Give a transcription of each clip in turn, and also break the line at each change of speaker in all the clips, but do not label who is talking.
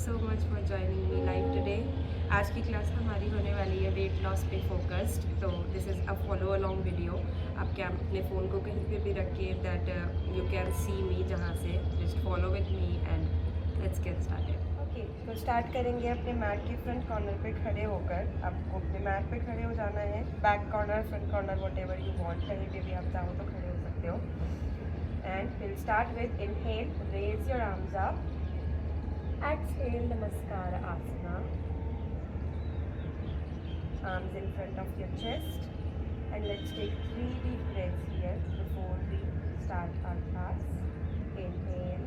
so much for joining me live today. आज की class हमारी होने वाली है वेट लॉस पे फोकस्ड. तो this is a follow along video. आप क्या अपने फ़ोन को कहीं पे भी रखिए दैट यू कैन सी मी जहाँ से. Just follow with me and let's get started. Okay, तो स्टार्ट करेंगे अपने मैट के फ्रंट कॉर्नर पे खड़े होकर. आपको अपने मैट पे खड़े हो जाना है. Back corner, front corner, what ever you want, कहीं पे भी आप चाहो तो खड़े हो सकते हो. And we'll start with inhale, raise your arms up. Exhale, Namaskara Asana. Arms in front of your chest. And let's take 3 deep breaths here before we start our class. Inhale.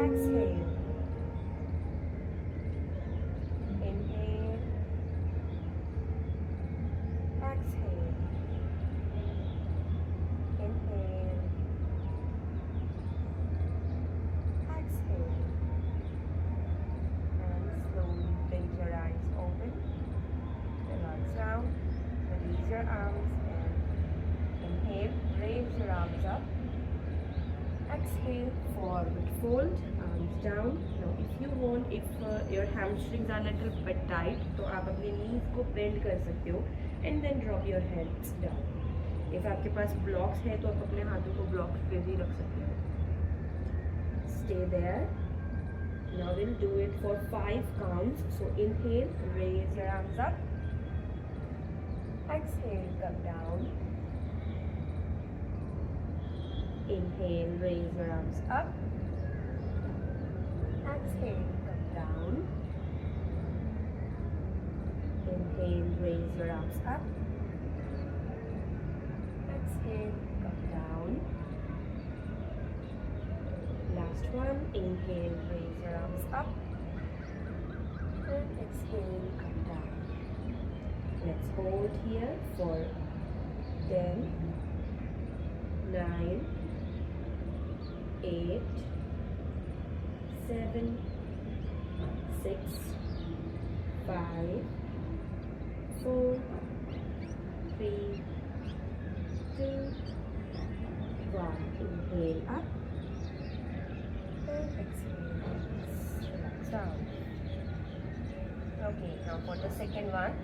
Exhale. Inhale. Exhale. Inhale. Exhale. And slowly blink your eyes open. Relax down. Release your arms and inhale. Raise your arms up. Exhale. Forward fold. Arms down. Now if you want, if your hamstrings are little bit tight, तो आप अपने knees को bend कर सकते हो and then drop your heads down. If आपके पास blocks है तो आप अपने हाथों को blocks पे भी रख सकते हो. Stay there. Now we'll do it for 5 counts. So inhale, raise your arms up. Exhale, come down. Inhale, raise your arms up. Exhale, come down. Inhale, raise your arms up. Exhale, come down. Last one. Inhale, raise your arms up. And exhale, come down. Let's hold here for 10, 9, 8, 7, 6, 5, 4, 3, 2, 1. Inhale up. And exhale, relax down. Okay, now for the second one,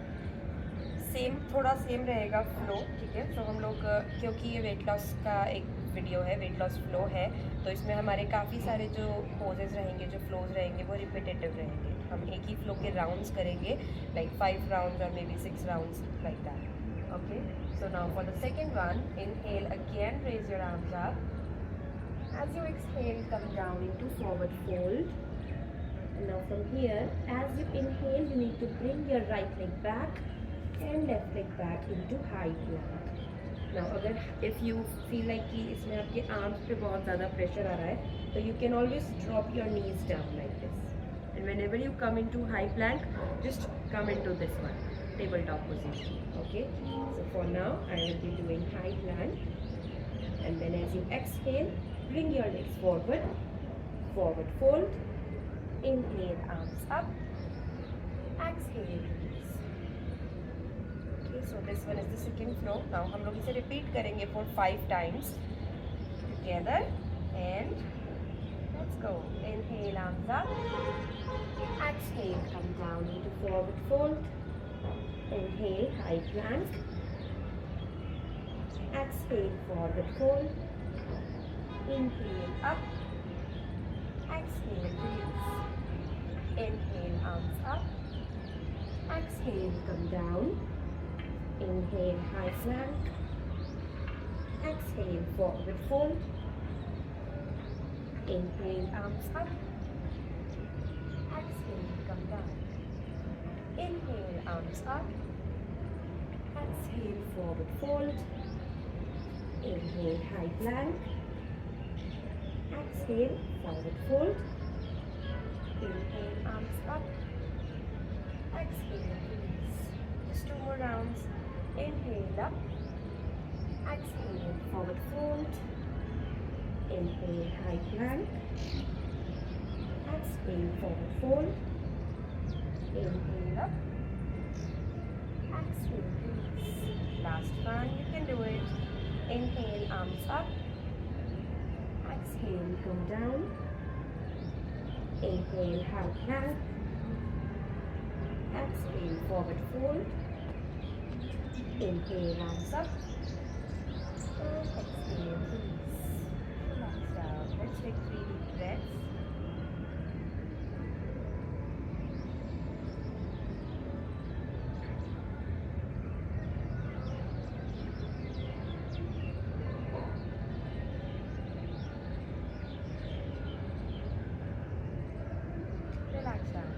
थोड़ा same रहेगा flow. ठीक है, तो हम लोग क्योंकि ये weight loss का एक वीडियो है, वेट लॉस फ्लो है, तो इसमें हमारे काफ़ी सारे जो पोजेज रहेंगे, जो फ्लोज रहेंगे, वो रिपीटेटिव रहेंगे. हम एक ही फ्लो के राउंड्स करेंगे, लाइक 5 राउंड्स और maybe 6 rounds like that. Okay, so now for the second one, inhale again, raise your arms up. As you exhale, come down into forward fold. And now from here, as you inhale, you need to bring your right leg back and left leg back into high plank. Now, अगर if you feel like कि इसमें आपके arms पे बहुत ज़्यादा pressure आ रहा है, तो you can always drop your knees down like this. And whenever you come into high plank, just come into this one, tabletop position. Okay. So for now, I will be doing high plank. And then as you exhale, bring your legs forward, forward fold. Inhale, arms up. Exhale, release. Okay, so this one is the second flow. Now हम लोग इसे repeat करेंगे for 5 times together. And let's go. Inhale, arms up. Exhale, come down into forward fold. Inhale, high plank. Exhale, forward fold. Inhale, up. Exhale, release. Inhale, arms up. Exhale, come down. Inhale, high plank. Exhale, forward fold. Inhale, arms up. Exhale, come down. Inhale, arms up. Exhale, forward fold. Inhale, high plank. Exhale, forward fold. Inhale, arms up. Exhale, release. Just 2 more rounds. Inhale up. Exhale, forward fold. Inhale, high plank. Exhale, forward fold. Inhale up. Exhale, release. Last one, you can do it. Inhale, arms up. Exhale, come down. Inhale, high plank. Exhale, forward fold. Inhale, arms up. And exhale, release. Relax down. Let's take 3 deep breaths. Relax down.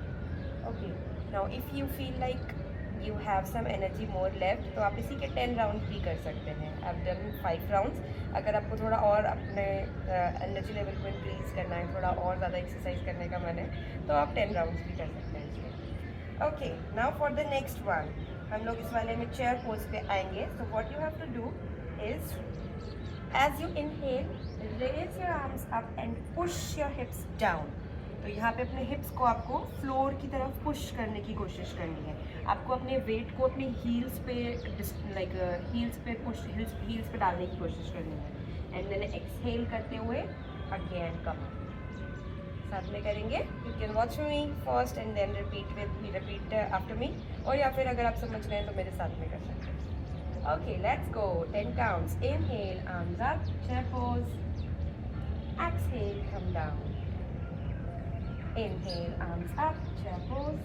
Okay. Now, if you feel like you have some energy more left, तो आप इसी के 10 round भी कर सकते हैं. I've done 5 rounds. अगर आपको थोड़ा और अपने एनर्जी लेवल को इंक्रीज करना है, थोड़ा और ज़्यादा एक्सरसाइज करने का मन है, तो आप 10 राउंड्स भी कर सकते हैं इसमें. Okay, now for the next one. हम लोग इस वाले में चेयर पोज पे आएंगे. So what you have to do is, as you inhale, raise your arms up and push your hips down. तो यहाँ पे अपने हिप्स को आपको फ्लोर की तरफ पुश करने की कोशिश करनी है. आपको अपने वेट को अपने हील्स पे हील्स पे पुश हील्स पे डालने की कोशिश करनी है. एंड देन एक्सहेल करते हुए अगेन कम. साथ में करेंगे. You can watch me first and then repeat after me. और या फिर अगर आप समझ रहे हैं तो मेरे साथ में कर सकते हैं. Okay, let's go. 10 counts. Inhale, arms up, chair pose. Exhale, come down. Inhale, arms up, chair pose.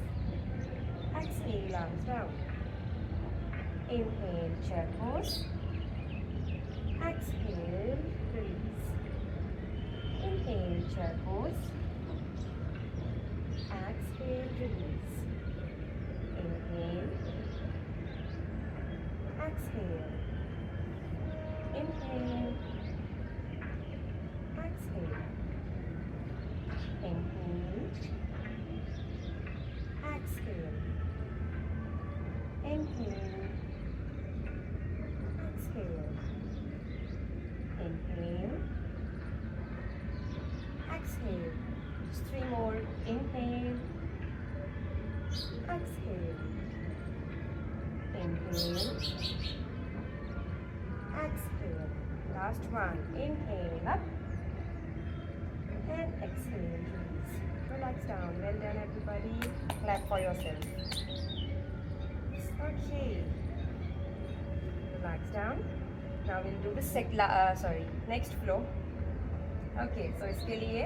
Exhale, arms down. Inhale, chair pose. Exhale, release. Inhale, chair pose. Exhale, release. Inhale. Exhale. Inhale. Exhale. Inhale. Exhale. Inhale. Exhale. Inhale. Exhale. Just 3 more. Inhale. Exhale. Inhale. Exhale. Last one. Inhale up. And exhale, release. Relax down. Well done, everybody. Clap for yourself. Okay. Relax down. Now we'll do the next flow. Okay, so इसके लिए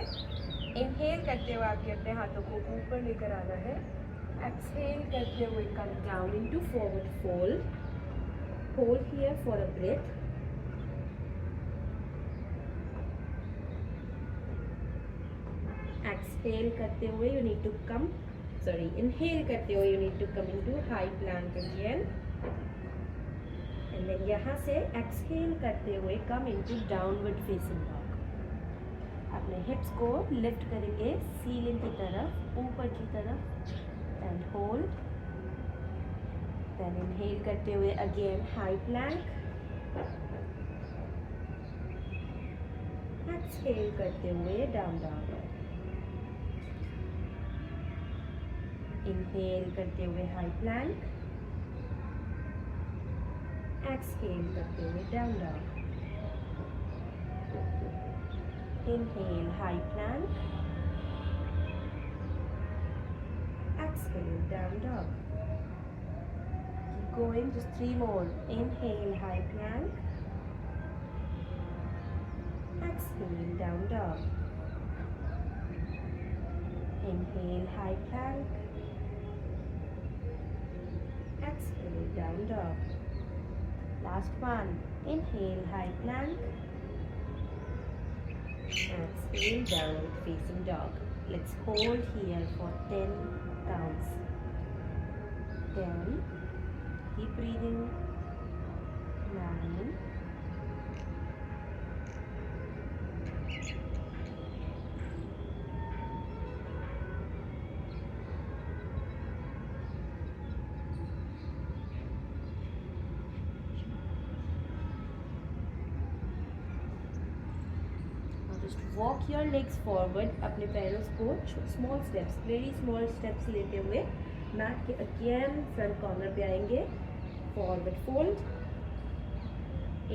inhale करते हुए आपके अपने हाथों को ऊपर लेकर आना है. Exhale करते हुए come down into forward fold. Hold here for a breath. Exhale करते हुए you need to inhale करते हुए you need to come into high plank again. And then यहाँ से exhale करते हुए come into downward facing dog. अपने hips को lift करेंगे ceiling की तरफ, ऊपर की तरफ, and hold. Then inhale करते हुए again high plank. Exhale करते हुए down dog. Inhale करते हुए high plank. Exhale करते हुए down dog. Inhale high plank. Exhale down dog. Keep going, just 3 more. Inhale high plank. Exhale down dog. Inhale high plank. Exhale down dog. Last one. Inhale high plank. Exhale downward facing dog. Let's hold here for 10 counts. 10. Keep breathing. 9. Walk your legs forward. अपने पैरों को small steps, very small steps लेते हुए mat के again front corner पे आएंगे. Forward fold.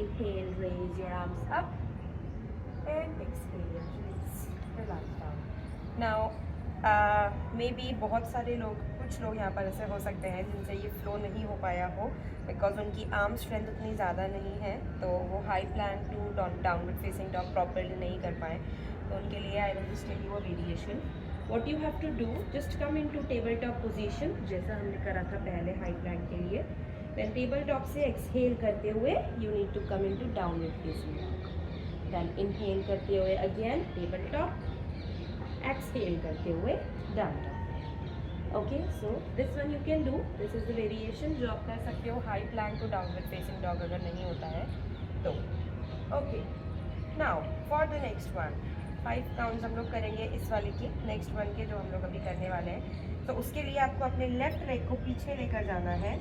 Inhale, raise your arms up, and exhale, release. Relax down. Now may be बहुत सारे लोग, कुछ लोग यहाँ पर ऐसे हो सकते हैं जिनसे ये फ़्लो नहीं हो पाया हो, बिकॉज उनकी आर्म स्ट्रेंथ उतनी ज़्यादा नहीं है, तो वो high plank to downward facing dog properly नहीं कर पाए। तो उनके लिए I will just tell you a variation. What you have to do, just come into table top position, जैसा हमने करा था पहले हाई प्लैंक के लिए। देन टेबल टॉप से एक्सहेल करते हुए you need to come into downward facing dog. Then inhale करते हुए अगेन टेबल टॉप, एक्सहेल करते हुए down dog. Okay, so this one you can do, this is the variation जो आप कर सकते हो high plank to downward facing dog अगर नहीं होता है तो। Okay, now for the next one 5 counts हम लोग करेंगे इस वाले की, नेक्स्ट वन के जो हम लोग अभी करने वाले हैं। तो उसके लिए आपको अपने लेफ्ट लेग को पीछे लेकर जाना है,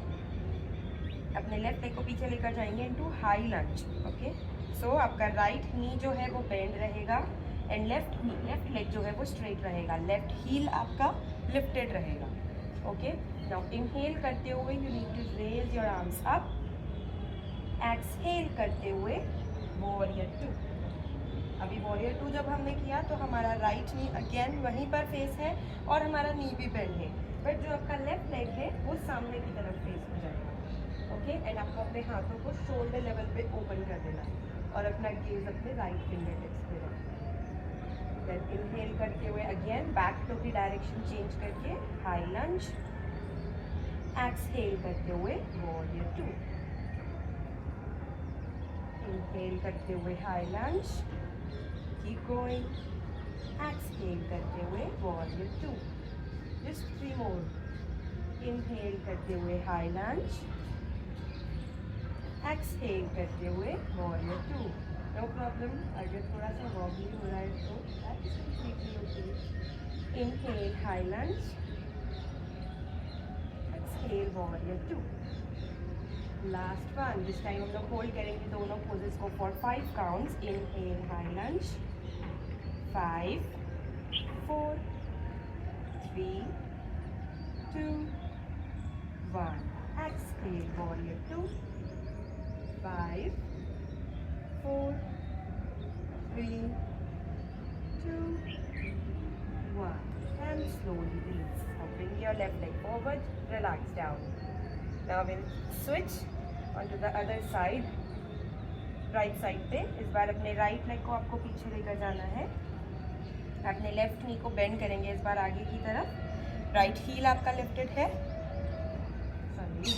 अपने लेफ्ट लेग को पीछे लेकर जाएंगे इनटू हाई लंज। ओके, सो आपका राइट नी जो है वो बेंड रहेगा एंड लेफ्ट लेग जो है वो स्ट्रेट रहेगा, लेफ्ट हील आपका लिफ्टेड रहेगा। ओके, नाउ इनहेल करते हुए you need to raise your arms up, exhale करते हुए वॉरियर 2। अभी वॉरियर 2 जब हमने किया तो हमारा राइट नी अगेन वहीं पर फेस है और हमारा नी भी बेंड है, बट जो आपका लेफ्ट लेग है वो सामने की तरफ फेस हो जाएगा। ओके, एंड आपको अपने हाथों को शोल्डर लेवल पे ओपन कर देना और अपना गेज अपने राइट फिंगर टिप्स पे रखना। देन इनहेल करते हुए अगेन बैक टू की डायरेक्शन चेंज करके हाई लंज, एक्सहेल करते हुए वॉरियर 2। इनहेल करते हुए हाई लंज, कीप गोइंग, एक्सहेल करते हुए वॉरियर 2। जस्ट 3 मोर। इनहेल करते हुए हाई लंज, एक्सहेल करते हुए वॉरियर 2। नो प्रॉब्लम, अगर थोड़ा सा वॉबली हो रहा है तो that is completely okay. Inhale high lunge, exhale warrior 2। Last one, this time हम लोग होल्ड करेंगे दोनों पोजेस को for 5 counts. Inhale high lunge, 5 4 3 2 1। Exhale warrior 2, 5 4 3 2 1, and slowly release. Now bring your left leg forward, relax down. Now we'll switch onto the other side, right side पे। इस बार अपने right leg को आपको पीछे लेकर जाना है, अपने लेफ्ट नी को बेंड करेंगे इस बार आगे की तरफ, राइट हील आपका लिफ्टेड है। सॉरी।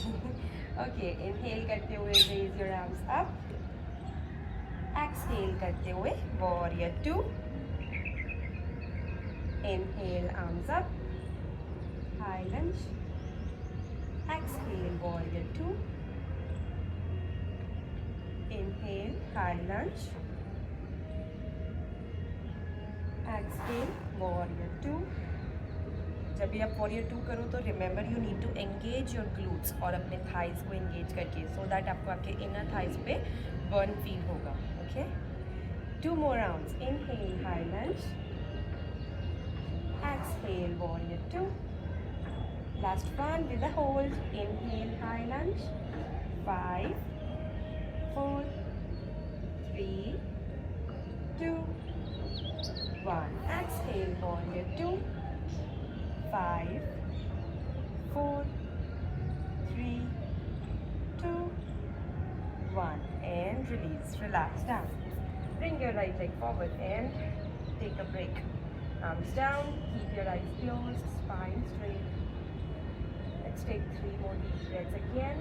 ओके, इनहेल करते हुए raise your arms up, exhale करते हुए warrior 2। Inhale arms up, high lunge, exhale warrior 2। Inhale high lunge, exhale warrior 2। जब भी आप वॉरियर 2 करो तो remember you need to engage your glutes और अपने थाइज को एंगेज करके, सो दैट आपको आपके इनर थाइज पे बर्न फील होगा। Okay, 2 more rounds. Inhale high lunge, exhale warrior 2. Last one with a hold. Inhale high lunge, 5 4 3 2 1. Exhale warrior 2, 5 4 3 2 1, and release. Relax down. Bring your right leg forward and take a break. Arms down, keep your eyes closed, spine straight. Let's take 3 more deep breaths again.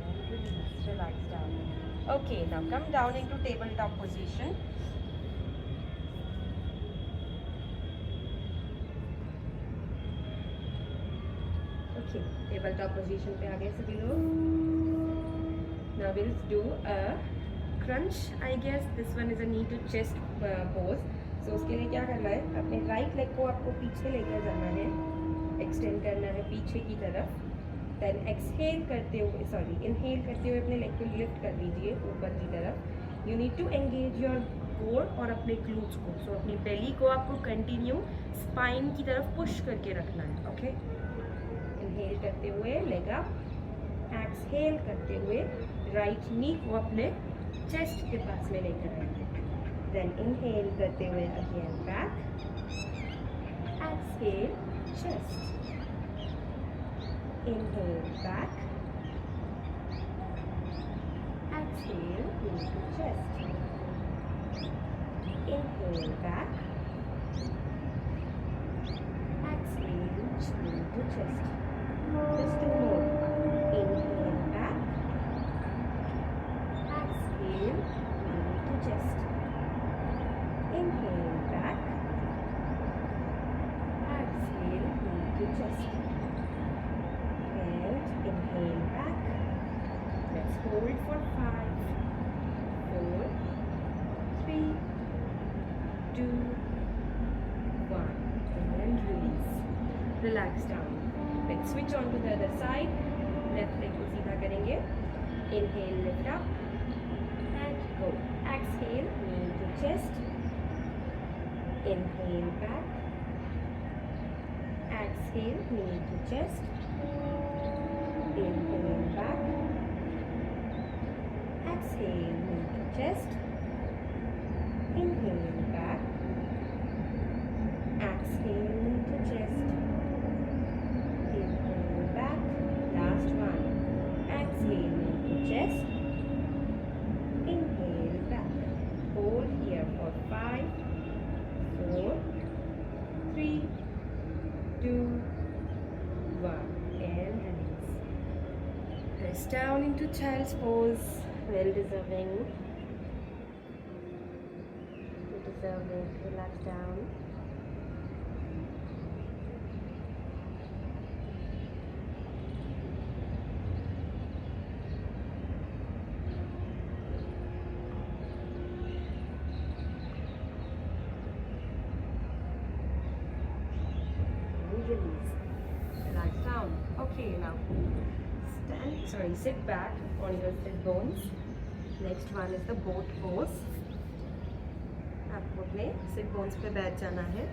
And release. Relax down. Okay, now come down into tabletop position. Okay, tabletop position पे आ गए सभी लोग। Now we'll do a crunch. I guess this one is a knee to chest pose. So उसके लिए क्या करना है, अपने राइट लेग को आपको पीछे लेकर जाना है, एक्सटेंड करना है पीछे की तरफ। देन एक्सहेल करते हुए, सॉरी इनहेल करते हुए अपने लेग को लिफ्ट कर दीजिए ऊपर की तरफ। You need to engage your core और अपने ग्लूट्स को, सो अपनी बेली को आपको कंटिन्यू स्पाइन की तरफ पुश करके रखना है। ओके, इनहेल करते हुए लेग अप, एक्सहेल करते हुए राइट नी को अपने चेस्ट के पास में लेकर आएंगे। देन इनहेल करते हुए again back, exhale chest, inhale back, exhale knee to chest, inhale back, exhale knee to chest. Just two more. Inhale back, exhale knee to chest, inhale back, exhale knee to chest. Inhale back. Let's hold for 5, 4, 3, 2, 1. And release. Relax down. Let's switch on to the other side. Left leg को सीधा करेंगे. Inhale, lift up and go. Exhale, knee to chest. Inhale back. Exhale, knee to chest. Inhale back, exhale knee to chest, inhale back, exhale knee to chest, inhale back, last one, exhale knee to chest, inhale back, hold here for 5, 4, 3, 2, 1 and release. Press down into child's pose, well deserving. Relax down. And release. Relax down. Okay, now sit back on your sit bones. Next one is the boat pose. आपको अपने sit bones पे बैठ जाना है.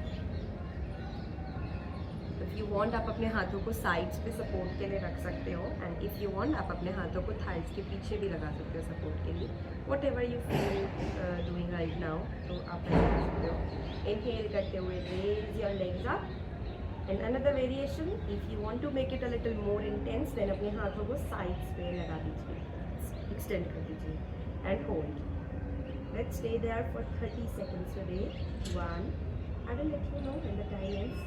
If you want आप अपने हाथों को sides पे support के लिए रख सकते हो, and if you want आप अपने हाथों को thighs के पीछे भी लगा सकते हो support के लिए. Whatever you feel doing right now, तो आप ऐसा कर सकते हो. Inhale करते हुए raise your legs up. And another variation, if you want to make it a little more intense, then अपने हाथों को sides पे लगा दीजिए, extend कर दीजिए, and hold. Let's stay there for 30 seconds today. 1. I will let you know when the time ends.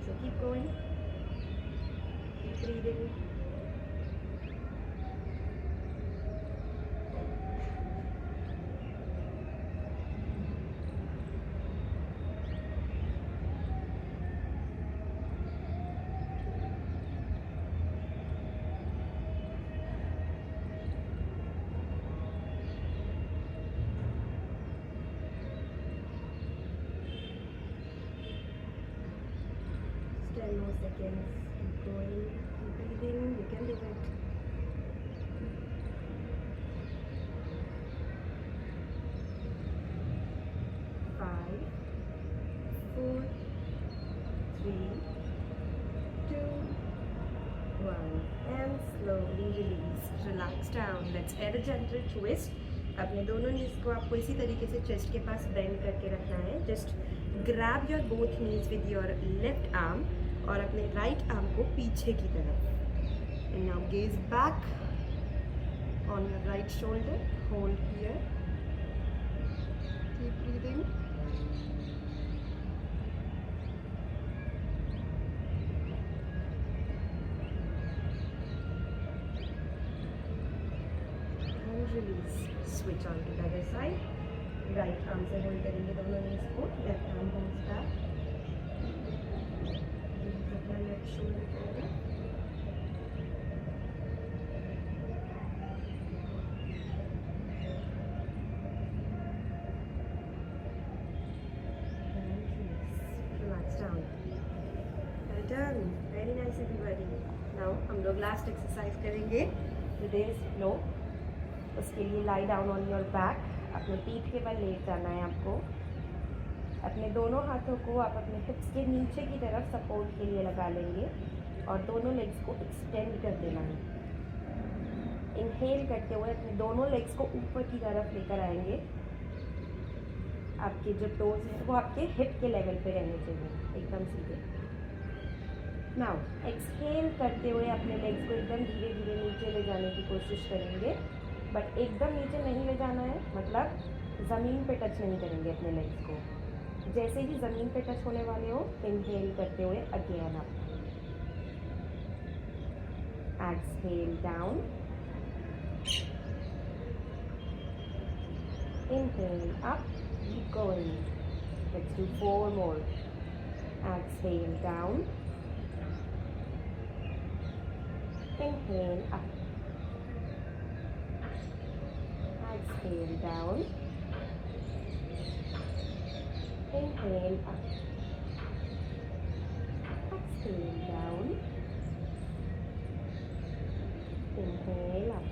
So keep going. Keep breathing. More seconds. Keep going. Keep breathing. You can do it. 5, 4, 3, 2, 1. And slowly release. Relax down. Let's add a gentle twist. अपने दोनों नीज को आपको इसी तरीके से chest के पास bend करके रखना है. Just grab your both knees with your left arm और अपने राइट आर्म को पीछे की तरफ. And now gauge back on your right shoulder. Hold here. Keep breathing. Release. Switch on to the other side. Right arm से hold करेंगे दोनों नीज को. Left arm holds back. अपना left shoulder forward. And release. Relax down. Well done. Very nice everybody. Now हम लोग last exercise करेंगे. Today's flow. उसके लिए lie down on your back. अपने पीठ के बल लेट जाना है आपको. अपने दोनों हाथों को आप अपने हिप्स के नीचे की तरफ सपोर्ट के लिए लगा लेंगे. और दोनों लेग्स को एक्सटेंड कर देना है। इनहेल करते हुए अपने दोनों लेग्स को ऊपर की तरफ लेकर आएंगे। आपके जो टोज हैं वो आपके हिप के लेवल पे रहने चाहिए, एकदम सीधे। नाउ एक्सहेल करते हुए अपने लेग्स को एकदम धीरे धीरे नीचे ले जाने की कोशिश करेंगे, बट एकदम नीचे नहीं ले जाना है, मतलब ज़मीन पे टच नहीं करेंगे अपने लेग्स को। जैसे ही ज़मीन पे टच होने वाले हो, इनहेल करते हुए again up, exhale down, inhale up, keep going. Let's do 4 more. Exhale down, inhale up, exhale down, inhale up, exhale down, inhale up.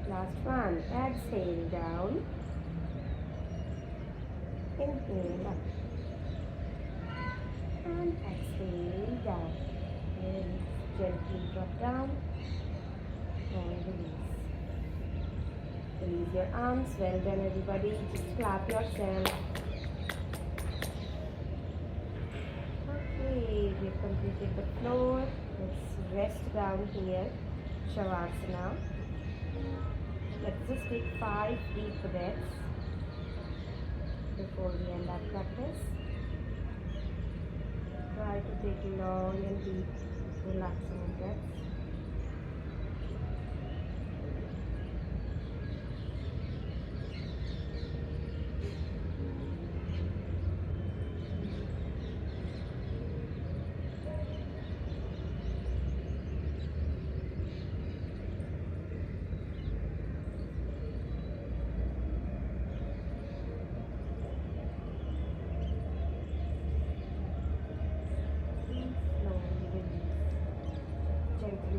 Last one, exhale down, inhale up, and exhale down. And gently drop down and release. Release your arms. Well done, everybody. Just clap yourself. Okay, we've completed the floor. Let's rest down here. Shavasana. Let's just take 5 deep breaths before we end our practice. Try to take long and deep, relaxing breaths.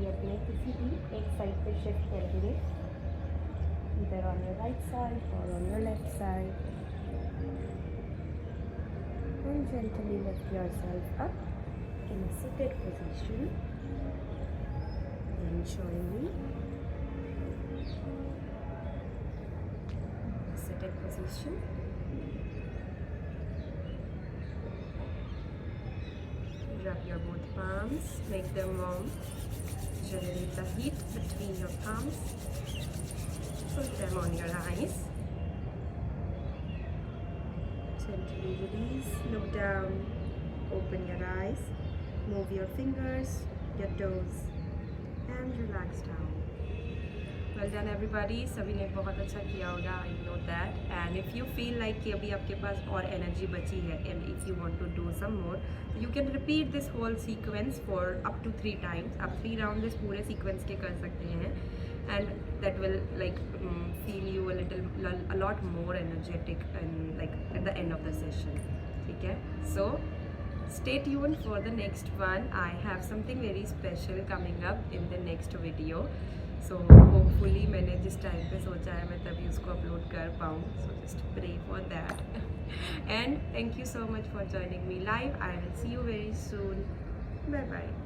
अपने किसी भी एक side पे shift करेंगे, either on your right side or on your left side, and gently lift yourself up in a seated position. Enjoy me. Seated position. Rub your both palms, make them warm. Generate the heat between your palms. Put them on your eyes. Gently release, look down, open your eyes, move your fingers, your toes, and relax down. Well done everybody. सभी ने बहुत अच्छा किया होगा, I know that. And if you feel like कि अभी आपके पास और energy बची है, and if you want to do some more, you can repeat this whole sequence for up to 3 times. आप 3 rounds इस पूरे sequence के कर सकते हैं, and that will like feel you a lot more energetic and like at the end of the session. ठीक है? So stay tuned for the next one. I have something very special coming up in the next video. So hopefully मैंने जिस time पे सोचा है मैं तभी उसको अपलोड कर पाऊँ. So just pray for that. And thank you so much for joining me live. I will see you very soon. Bye bye.